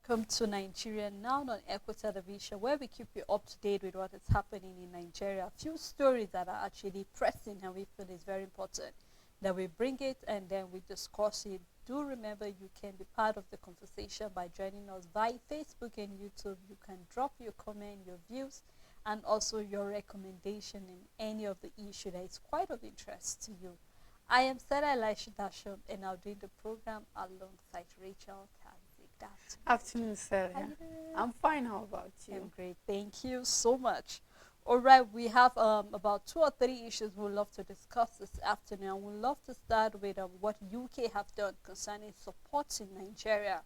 welcome to Nigeria Now on Echo Television, where we keep you up to date with what is happening in Nigeria. A few stories that are actually pressing and we feel is very important that we bring it and then we discuss it. Do remember you can be part of the conversation by joining us via Facebook and YouTube. You can drop your comment, your views, and also your recommendation in any of the issue that is quite of interest to you. I am Sarah Elisha Dasham, and I'll do the program alongside Rachel Kazik. Afternoon, Sarah. How you doing? I'm fine. How about I'm you? great. Thank you so much. All right, we have about two or three issues we'd love to discuss this afternoon. We'd love to start with what UK have done concerning supporting Nigeria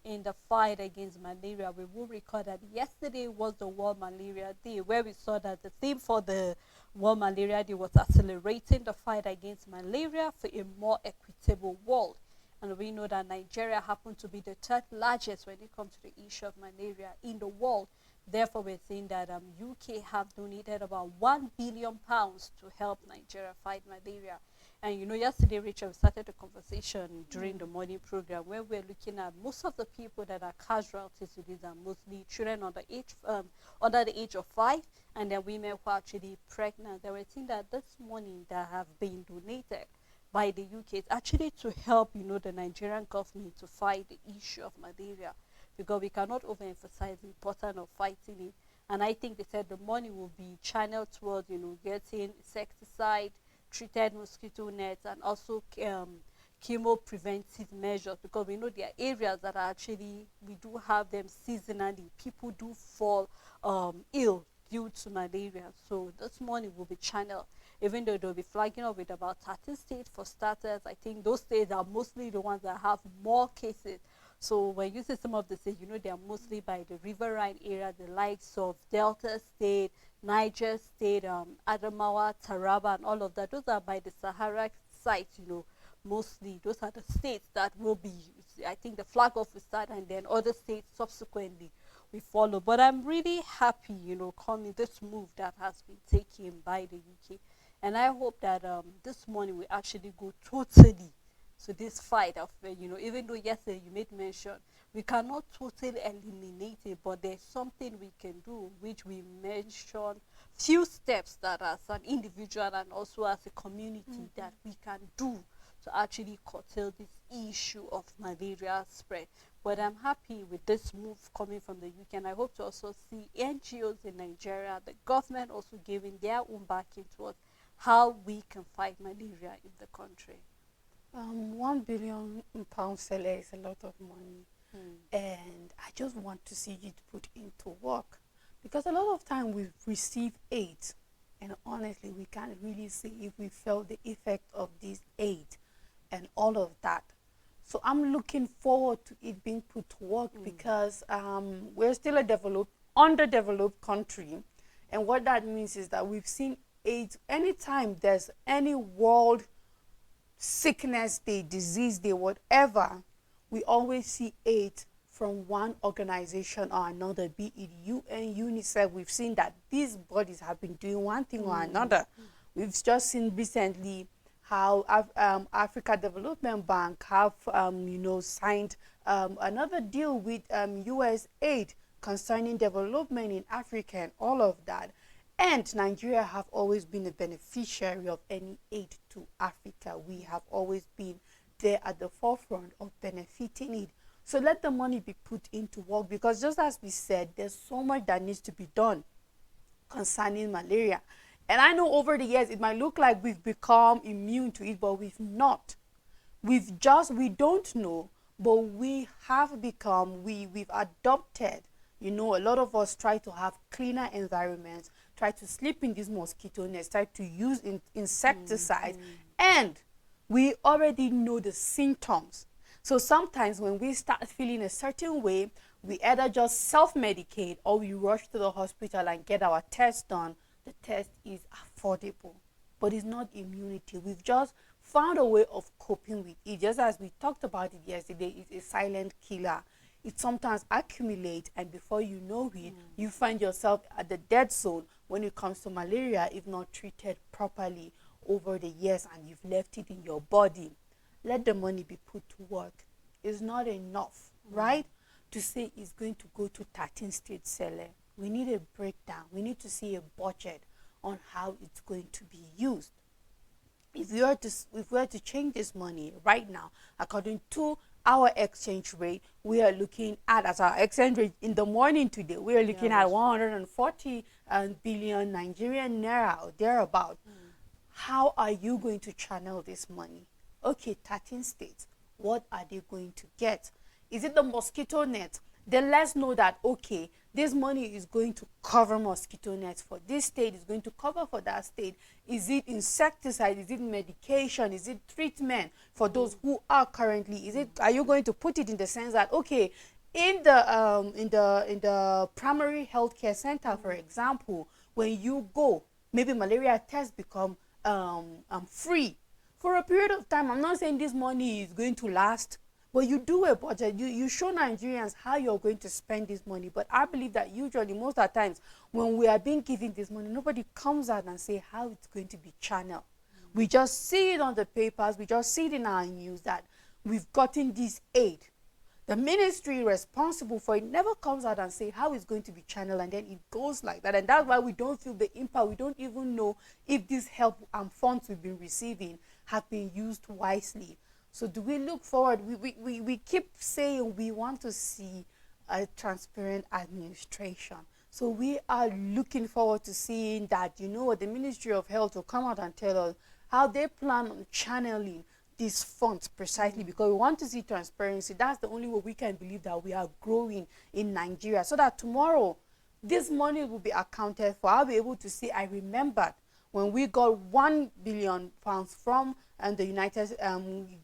in the fight against malaria. We will recall that yesterday was the World Malaria Day, where we saw that the theme for the World Malaria Day was accelerating the fight against malaria for a more equitable world. And we know that Nigeria happened to be the third largest when it comes to the issue of malaria in the world. Therefore, we're saying that UK have donated about £1 billion to help Nigeria fight malaria. And you know, yesterday, Rachel, we started a conversation during the morning program where we're looking at most of the people that are casualties to this are mostly children under the age of 5, and then women who are actually pregnant. They were saying that this money that have been donated by the UK is actually to help, you know, the Nigerian government to fight the issue of malaria, because we cannot overemphasize the importance of fighting it. And I think they said the money will be channeled towards, you know, getting insecticide, treated mosquito nets, and also chemo preventive measures, because we know there are areas that are actually, we do have them seasonally. People do fall ill due to malaria. So this money will be channeled, even though they'll be flagging up with about 30 states for starters. I think those states are mostly the ones that have more cases. So when you see some of the states, you know, they are mostly by the riverine area, the likes of Delta State, Niger State, Adamawa, Taraba, and all of that. Those are by the Sahara site, you know, mostly. Those are the states that will be, I think the flag off will start, and then other states subsequently we follow. But I'm really happy, you know, coming this move that has been taken by the UK. And I hope that this morning we actually go totally to this fight of, you know, even though yesterday you made mention, we cannot totally eliminate it, but there's something we can do, which we mentioned few steps that as an individual and also as a community that we can do to actually curtail this issue of malaria spread. But I'm happy with this move coming from the UK, and I hope to also see NGOs in Nigeria, the government also giving their own backing towards how we can fight malaria in the country. £1 billion, Sarah, is a lot of money, and I just want to see it put into work, because a lot of time we receive aid, and honestly, we can't really see if we felt the effect of this aid and all of that. So I'm looking forward to it being put to work, because we're still a underdeveloped country, and what that means is that we've seen aid anytime there's any world sickness day, disease day, whatever, we always see aid from one organization or another, be it UN, UNICEF. We've seen that these bodies have been doing one thing or another. We've just seen recently how Africa Development Bank have signed another deal with US aid concerning development in Africa and all of that. And Nigeria have always been a beneficiary of any aid to Africa. We have always been there at the forefront of benefiting it. So let the money be put into work, because just as we said, there's so much that needs to be done concerning malaria. And I know over the years it might look like we've become immune to it, but we've not. We don't know, but we have become, we've adopted. You know, a lot of us try to have cleaner environments, try to sleep in these mosquito nets, try to use insecticides, and we already know the symptoms. So sometimes when we start feeling a certain way, we either just self-medicate or we rush to the hospital and get our test done. The test is affordable, but it's not immunity. We've just found a way of coping with it. Just as we talked about it yesterday, it's a silent killer. It sometimes accumulates, and before you know it, you find yourself at the dead zone when it comes to malaria, if not treated properly over the years, and you've left it in your body. Let the money be put to work. It's not enough, right? to say it's going to go to 13 states, Sele. We need a breakdown. We need to see a budget on how it's going to be used. If we are to change this money right now, according to our exchange rate, we are looking at, as our exchange rate in the morning today, we are looking at 140 billion Nigerian naira or thereabout. How are you going to channel this money? Okay, 13 states. What are they going to get? Is it the mosquito net? Then let's know that, okay, this money is going to cover mosquito nets for this state, is going to cover for that state. Is it insecticide? Is it medication? Is it treatment for those who are currently? Are you going to put it in the sense that, okay, in the primary healthcare center, for example, when you go, maybe malaria tests become free for a period of time. I'm not saying this money is going to last, but you do a budget. You show Nigerians how you're going to spend this money. But I believe that usually, most of the times, when we are being given this money, nobody comes out and say how it's going to be channeled. We just see it on the papers. We just see it in our news that we've gotten this aid. The ministry responsible for it never comes out and say how it's going to be channeled, and then it goes like that. And that's why we don't feel the impact. We don't even know if this help and funds we've been receiving have been used wisely. So do we look forward? We keep saying we want to see a transparent administration. So we are looking forward to seeing that, the Ministry of Health will come out and tell us how they plan on channeling these funds precisely, because we want to see transparency. That's the only way we can believe that we are growing in Nigeria, so that tomorrow this money will be accounted for. I'll be able to say, I remembered when we got £1 billion from the United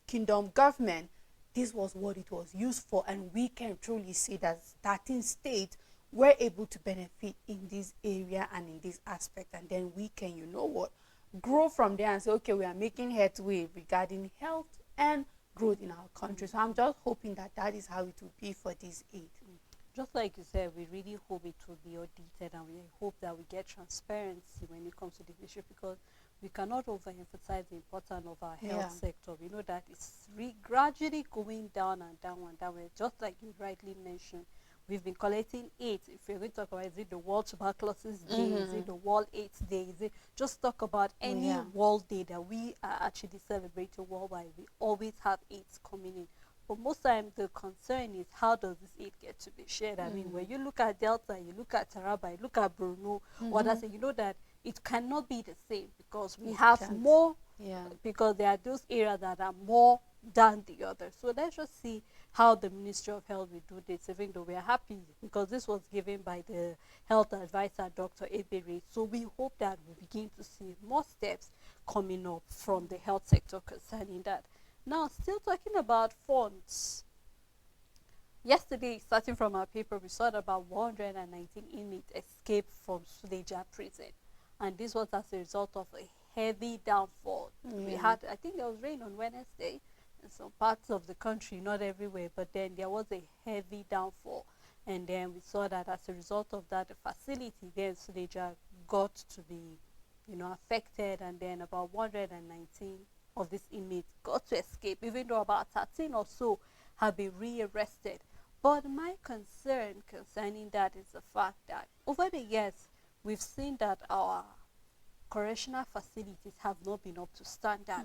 Kingdom government. This was what it was used for, and we can truly see that 13 states were able to benefit in this area and in this aspect. And then we can, grow from there and say, okay, we are making headway regarding health and growth in our country. So I'm just hoping that that is how it will be for this aid. Just like you said, we really hope it will be audited, and we hope that we get transparency when it comes to this issue, because we cannot overemphasize the importance of our health sector. We know that it's gradually going down and down and down. Just like you rightly mentioned, we've been collecting AIDS. If we're going to talk about, is it the World Tuberculosis Day? Is it the World AIDS Day? Is it just talk about any World Day that we are actually celebrating worldwide? We always have AIDS coming in. But most time the concern is, how does this aid get to be shared? I mean, when you look at Delta, you look at Taraba, you look at Bruno, others, you know that it cannot be the same, because we have more, because there are those areas that are more than the others. So let's just see how the Ministry of Health will do this, even though we are happy because this was given by the health advisor, Dr. Ebere. So we hope that we begin to see more steps coming up from the health sector concerning that. Now, still talking about funds. Yesterday, starting from our paper, we saw that about 119 inmates escaped from Suleja prison. And this was as a result of a heavy downfall. We had, I think there was rain on Wednesday in some parts of the country, not everywhere, but then there was a heavy downfall. And then we saw that as a result of that, the facility there in Suleja got to be, affected, and then about 119 of these inmates got to escape, even though about 13 or so have been rearrested. But my concern concerning that is the fact that over the years, we've seen that our correctional facilities have not been up to standard.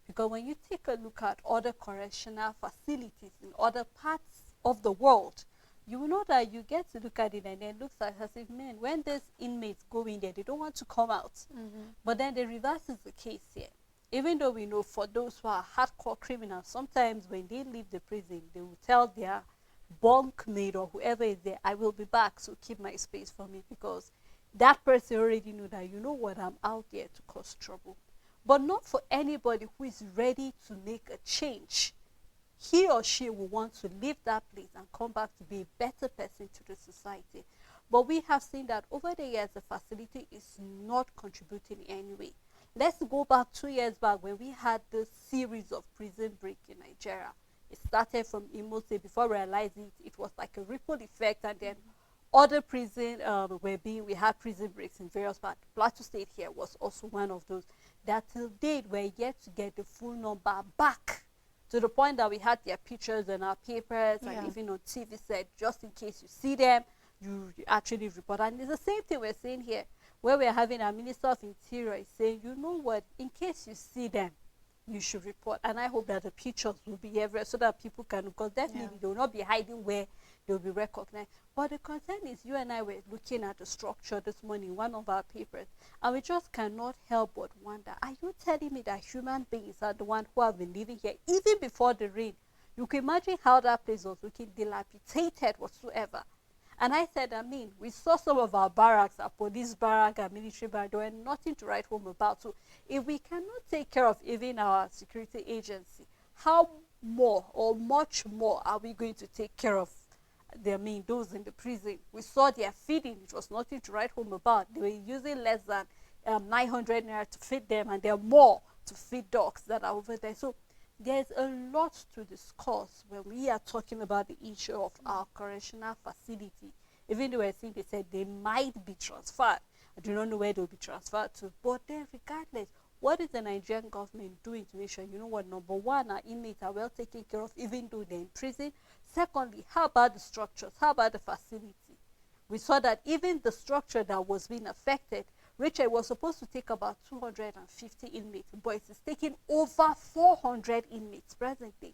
Because when you take a look at other correctional facilities in other parts of the world, you will know that you get to look at it and then it looks like as if, man, when these inmates go in there, they don't want to come out. But then the reverse is the case here. Even though we know for those who are hardcore criminals, sometimes when they leave the prison, they will tell their bunkmate or whoever is there, I will be back, so keep my space for me, because that person already know that, what, I'm out there to cause trouble. But not for anybody who is ready to make a change. He or she will want to leave that place and come back to be a better person to the society. But we have seen that over the years, the facility is not contributing in any way. Let's go back 2 years back when we had this series of prison break in Nigeria. It started from Imo State. Before realizing it was like a ripple effect, and then other prison we had prison breaks in various parts. Plateau State here was also one of those. That till date we're yet to get the full number back to the point that we had their pictures in our papers Yeah. and even on TV set, just in case you see them, you actually report. And it's the same thing we're saying here, where we're having our Minister of Interior is saying, you know what, in case you see them, you should report. And I hope that the pictures will be everywhere so that people can, because definitely Yeah. they will not be hiding where they will be recognized. But the concern is, you and I were looking at the structure this morning in one of our papers, and we just cannot help but wonder, are you telling me that human beings are the ones who have been living here even before the rain? You can imagine how that place was looking dilapidated whatsoever. And I said, I mean, we saw some of our barracks, our police barrack, our military barrack, there were nothing to write home about. So if we cannot take care of even our security agency, how more or much more are we going to take care of those in the prison? We saw their feeding, it was nothing to write home about. They were using less than 900 naira to feed them, and there are more to feed dogs that are over there. So there's a lot to discuss when we are talking about the issue of our correctional facility. Even though I think they said they might be transferred, I do not know where they'll be transferred to. But then, regardless, what is the Nigerian government doing to make sure, you know what, number one, our inmates are well taken care of, even though they're in prison? Secondly, how about the structures? How about the facility? We saw that even the structure that was being affected, Rachel, was supposed to take about 250 inmates, but it is taking over 400 inmates presently.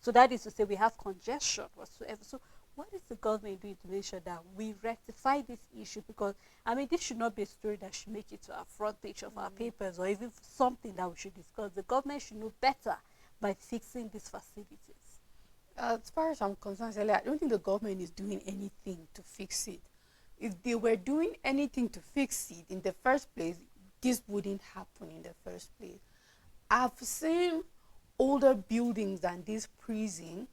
So that is to say we have congestion whatsoever. So what is the government doing to make sure that we rectify this issue? Because, I mean, this should not be a story that should make it to our front page of our papers or even something that we should discuss. The government should know better by fixing these facilities. As far as I'm concerned, Sally, I don't think the government is doing anything to fix it. If they were doing anything to fix it in the first place, this wouldn't happen in the first place. I've seen older buildings than this prison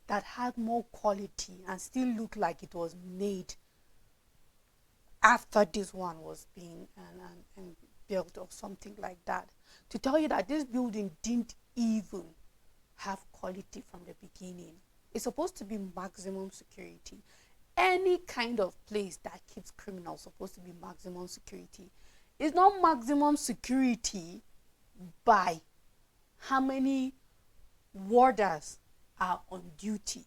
that had more quality and still look like it was made after this one was being and built or something like that. To tell you that this building didn't even have quality from the beginning. It's supposed to be maximum security. Any kind of place that keeps criminals supposed to be maximum security. It's not maximum security by how many warders are on duty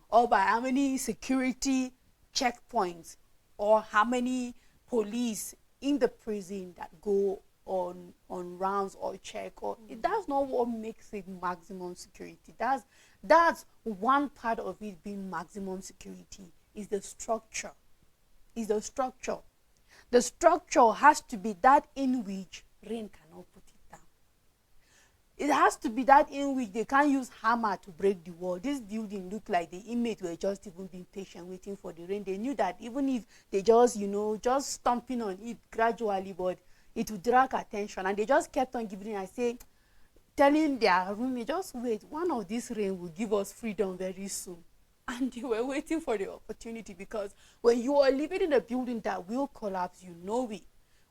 or by how many security checkpoints or how many police in the prison that go on rounds or check, or that's not what makes it maximum security. That's one part of it being maximum security. Is the structure. The structure has to be that in which rain cannot put it down. It has to be that in which they can't use hammer to break the wall. This building looked like the inmates were just even being patient, waiting for the rain. They knew that even if they just, just stomping on it gradually, but it would drag attention. And they just kept on giving it. Telling their roommate, just wait, one of these rain will give us freedom very soon. And they were waiting for the opportunity, because when you are living in a building that will collapse, you know it.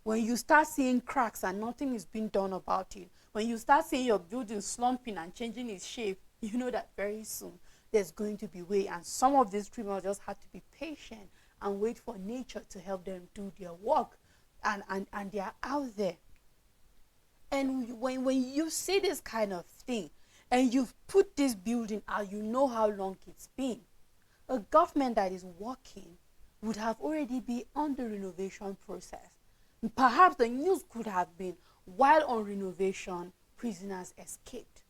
When you start seeing cracks and nothing is being done about it, when you start seeing your building slumping and changing its shape, you know that very soon there's going to be way. And some of these criminals just had to be patient and wait for nature to help them do their work. And they are out there. And when you see this kind of thing, and you've put this building out, you know how long it's been. A government that is working would have already been on the renovation process. Perhaps the news could have been, while on renovation, prisoners escaped.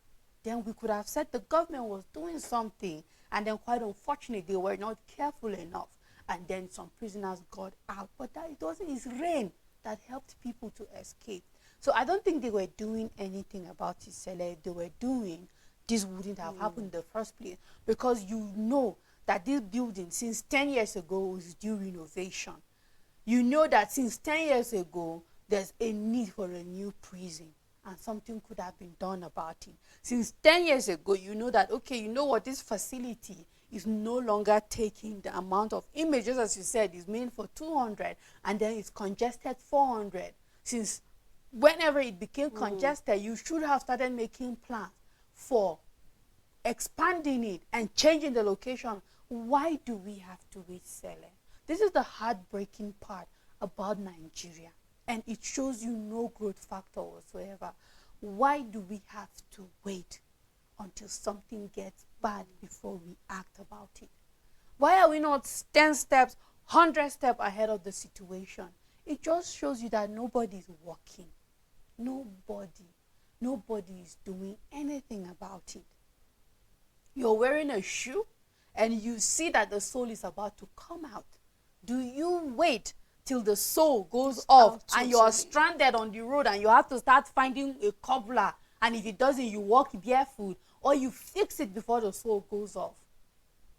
Then we could have said the government was doing something, and then quite unfortunately, they were not careful enough, and then some prisoners got out. But that it wasn't, it's rain that helped people to escape. So I don't think they were doing anything about it, Sele. If they were doing, this wouldn't have happened in the first place. Because you know that this building, since 10 years ago, was due renovation. You know that since 10 years ago, there's a need for a new prison. And something could have been done about it. Since 10 years ago, you know that, okay, you know what, this facility is no longer taking the amount of images, as you said, is meant for 200, and then it's congested 400. Since whenever it became congested, you should have started making plans for expanding it and changing the location. Why do we have to wait, Sele? This is the heartbreaking part about Nigeria, and it shows you no growth factor whatsoever. Why do we have to wait? until something gets bad before we act about it. Why are we not 10 steps, 100 steps ahead of the situation? It just shows you that nobody is working. Nobody. Nobody is doing anything about it. You're wearing a shoe and you see that the sole is about to come out. Do you wait till the sole goes off and you are stranded on the road and you have to start finding a cobbler, and if it doesn't, you walk barefoot, or you fix it before the sole goes off?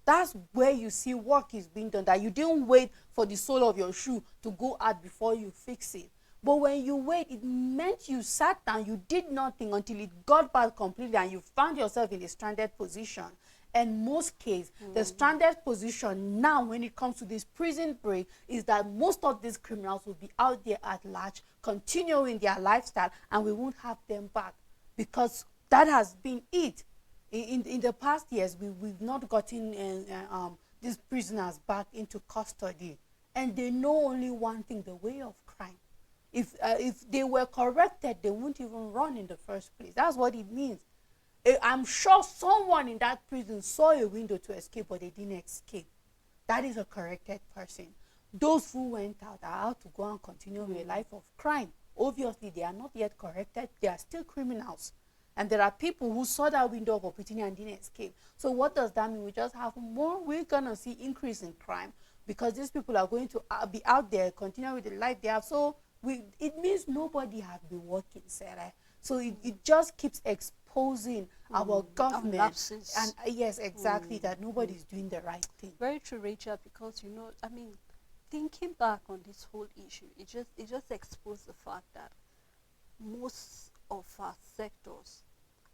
That's where you see work is being done, that you didn't wait for the sole of your shoe to go out before you fix it. But when you wait, it meant you sat down, you did nothing until it got bad completely and you found yourself in a stranded position. And most cases, the stranded position now when it comes to this prison break is that most of these criminals will be out there at large, continuing their lifestyle, and we won't have them back, because that has been it. In the past years, we've not gotten these prisoners back into custody. And they know only one thing, the way of crime. If they were corrected, they wouldn't even run in the first place. That's what it means. I'm sure someone in that prison saw a window to escape, but they didn't escape. That is a corrected person. Those who went out are out to go and continue with a life of crime. Obviously, they are not yet corrected. They are still criminals. And there are people who saw that window of opportunity and didn't escape. So what does that mean? We just have more, we're going to see increase in crime, because these people are going to be out there, continue with the life they have. So it means nobody has been working, Sarah. So it just keeps exposing our government. And yes, exactly, that nobody's doing the right thing. Very true, Rachel, because, thinking back on this whole issue, it just exposed the fact that most of our sectors,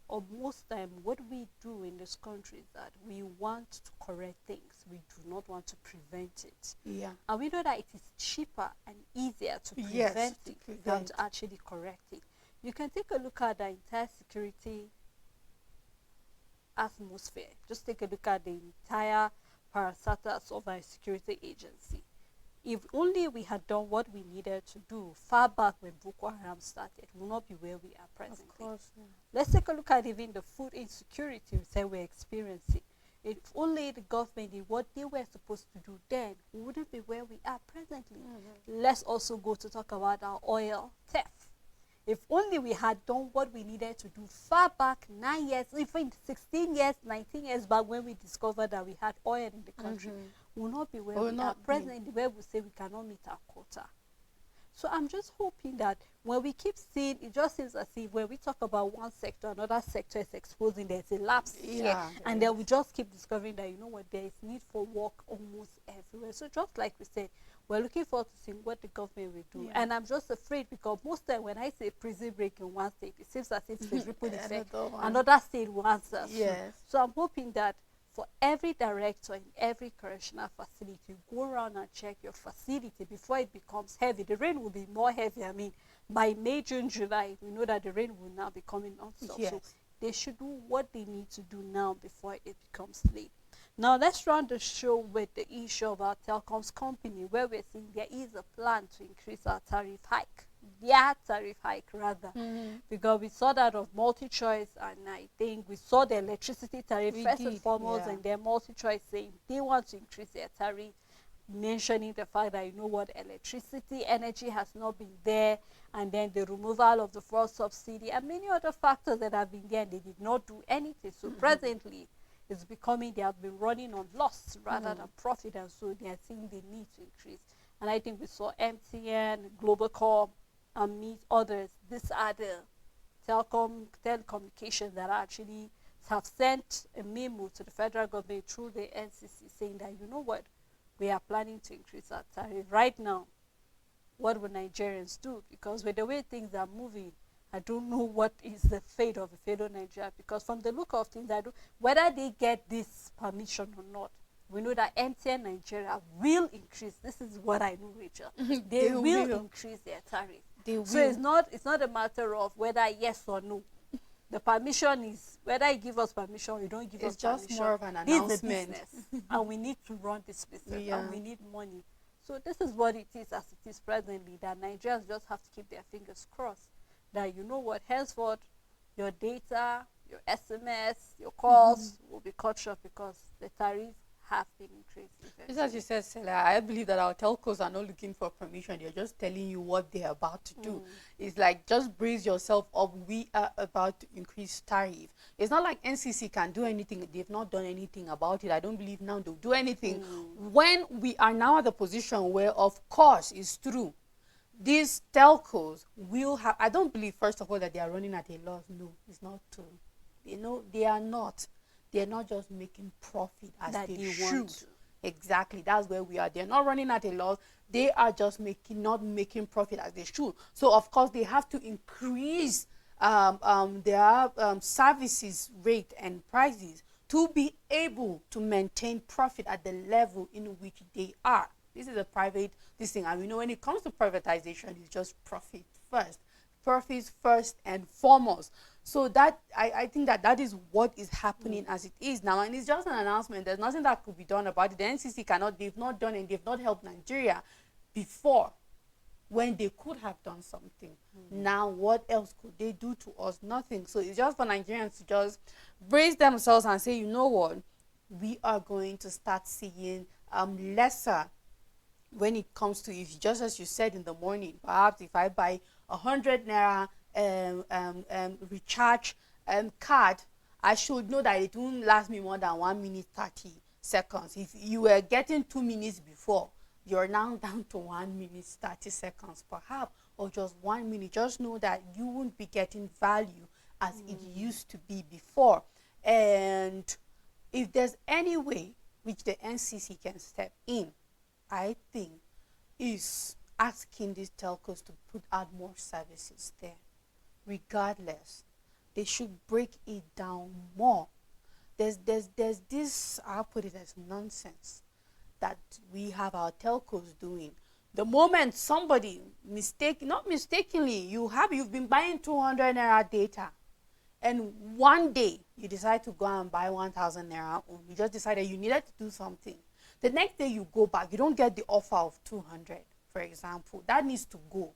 or most time, what we do in this country is that we want to correct things. We do not want to prevent it. Yeah. And we know that it is cheaper and easier to prevent it than to actually correct it. You can take a look at the entire security atmosphere. Just take a look at the entire parastatals of our security agency. If only we had done what we needed to do far back when Boko Haram started, we will not be where we are presently. Of course, yeah. Let's take a look at even the food insecurity we say we're experiencing. If only the government did what they were supposed to do then, we wouldn't be where we are presently. Let's also go to talk about our oil theft. If only we had done what we needed to do far back 9 years, even 16 years, 19 years back, when we discovered that we had oil in the country, will not be where we are presently, where we say we cannot meet our quota. So I'm just hoping that when we keep seeing, it just seems as if when we talk about one sector, another sector is exposing, there's a lapse here. And then we just keep discovering that, there is need for work almost everywhere. So just like we said, we're looking forward to seeing what the government will do. And I'm just afraid, because most time when I say prison break in one state, it seems as if it's a ripple effect. Another state will answer. Yes. So I'm hoping that for every director in every correctional facility, go around and check your facility before it becomes heavy. The rain will be more heavy. By May, June, July, we know that the rain will now be coming non-stop. Yes. So they should do what they need to do now before it becomes late. Now let's run the show with the issue of our telecoms company, where we're seeing there is a plan to increase our tariff hike. Their tariff hike, rather, because we saw that of MultiChoice, and I think we saw the electricity tariff first and foremost, and then MultiChoice saying they want to increase their tariff, mentioning the fact that electricity energy has not been there, and then the removal of the fuel subsidy and many other factors that have been there. They did not do anything. So presently it's becoming, they have been running on loss rather than profit, and so they are seeing the need to increase. And I think we saw MTN, Globalcom, and meet others. These are the telecommunications that actually have sent a memo to the federal government through the NCC saying that, we are planning to increase our tariff. Right now, what will Nigerians do? Because with the way things are moving, I don't know what is the fate of Nigeria, because from the look of things, whether they get this permission or not, we know that MTN Nigeria will increase. This is what I know, Rachel. They will increase their tariff. So it's not a matter of whether yes or no. The permission is whether you give us permission or you don't give us permission. It's just more of an announcement. This is a business, and we need to run this business, and we need money. So this is what it is as it is presently, that Nigerians just have to keep their fingers crossed that, henceforth, your data, your SMS, your calls will be cut short because the tariff have been increased. Just as you said, Stella, I believe that our telcos are not looking for permission. They're just telling you what they're about to do. It's like, just brace yourself up. We are about to increase tariff. It's not like NCC can do anything. They've not done anything about it. I don't believe now they'll do anything. When we are now at the position where, of course, it's true, these telcos will have, I don't believe, first of all, that they are running at a loss. No, it's not true. You know, they are not. They're not just making profit as That they they should. want to. Exactly, that's where we are. They're not running at a loss. They are just not making profit as they should. So of course they have to increase their services rate and prices to be able to maintain profit at the level in which they are. This is a private thing, and we know when it comes to privatization, it's just profit first. Profits first and foremost. So that I think that is what is happening as it is now, and it's just an announcement. There's nothing that could be done about it. The NCC cannot, they've not done, and they've not helped Nigeria before when they could have done something. Now what else could they do to us? Nothing. So it's just for Nigerians to just brace themselves and say, you know what, we are going to start seeing lesser when it comes to, if just as you said in the morning, perhaps if I buy 100 naira recharge card, I should know that it won't last me more than 1 minute 30 seconds. If you were getting 2 minutes before, you're now down to 1 minute 30 seconds perhaps, or just 1 minute. Just know that you won't be getting value as it used to be before. And if there's any way which the NCC can step in, I think, is asking these telcos to put out more services there. Regardless, they should break it down more. There's this, I'll put it as nonsense, that we have our telcos doing. The moment somebody not mistakenly, you've been buying 200 naira data, and one day you decide to go and buy 1,000 naira, you just decided you needed to do something. The next day you go back, you don't get the offer of 200, for example. That needs to go.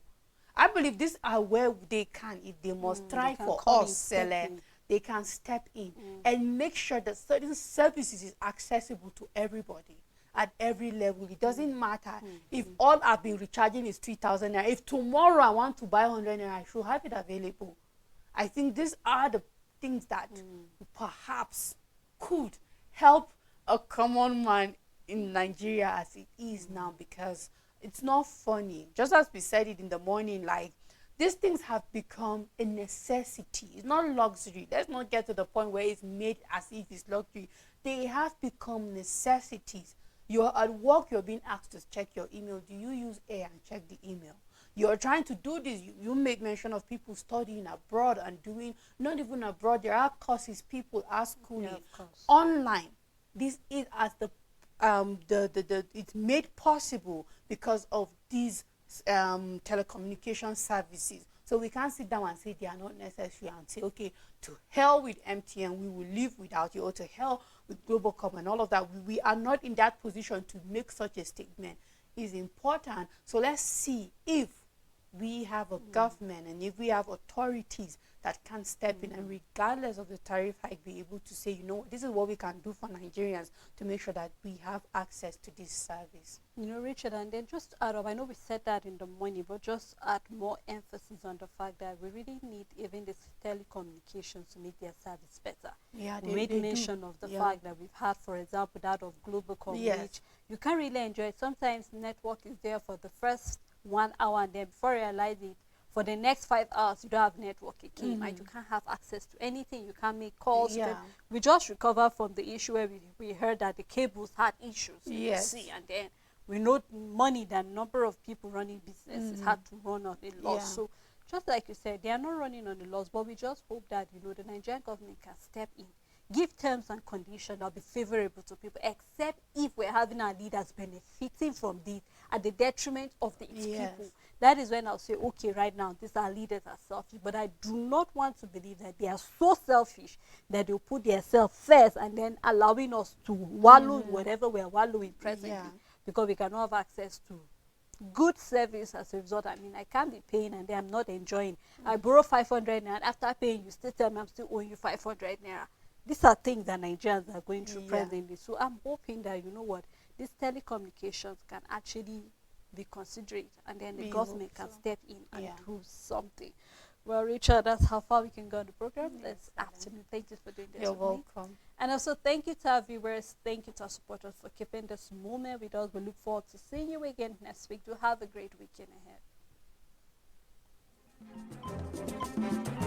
I believe these are where they can, if they must try for us, they can step in and make sure that certain services is accessible to everybody at every level. It doesn't matter if all I've been recharging is 3,000 naira. If tomorrow I want to buy 100 naira, I should have it available. I think these are the things that perhaps could help a common man in Nigeria as it is now, because it's not funny. Just as we said it in the morning, like, these things have become a necessity. It's not luxury. Let's not get to the point where it's made as if it's luxury. They have become necessities. You're at work, you're being asked to check your email. Do you use air and check the email? You're trying to do this. You make mention of people studying abroad and doing, not even abroad, there are courses people are schooling online. This is as it's made possible because of these telecommunication services. So we can't sit down and say they are not necessary and say, okay, to hell with MTN, we will live without you, or to hell with Globalcom and all of that. We are not in that position to make such a statement. It's important. So let's see if we have a government and if we have authorities that can step in, and regardless of the tariff hike, be able to say, you know, this is what we can do for Nigerians to make sure that we have access to this service. You know, Richard, and then just add up, I know we said that in the morning, but just add more emphasis on the fact that we really need even this telecommunications to make their service better. Yeah, we made mention of the fact that we've had, for example, that of Globalcom, which you can't really enjoy it. Sometimes network is there for the first 1 hour, and then before you realize it, for the next 5 hours, you don't have network again, and you can't have access to anything. You can't make calls. We just recovered from the issue where we heard that the cables had issues. See, and then we know money that number of people running businesses had to run on a loss. So just like you said, they are not running on a loss, but we just hope that, you know, the Nigerian government can step in, give terms and conditions that will be favorable to people, except if we're having our leaders benefiting from this at the detriment of the people. That is when I'll say, okay, right now, these are leaders are selfish, but I do not want to believe that they are so selfish that they'll put themselves first and then allowing us to wallow in whatever we're wallowing presently, because we cannot have access to good service as a result. I mean, I can't be paying and then I'm not enjoying. I borrow 500 naira, and after paying, you still tell me I'm still owing you 500 naira. These are things that Nigerians are going through presently. So I'm hoping that, you know what, these telecommunications can actually be considerate, and then the government can step in and do something. Well, Richard, that's how far we can go on the program this afternoon. Thank you for doing this. You're welcome. And also, thank you to our viewers. Thank you to our supporters for keeping this moment with us. We look forward to seeing you again next week. Do have a great weekend ahead.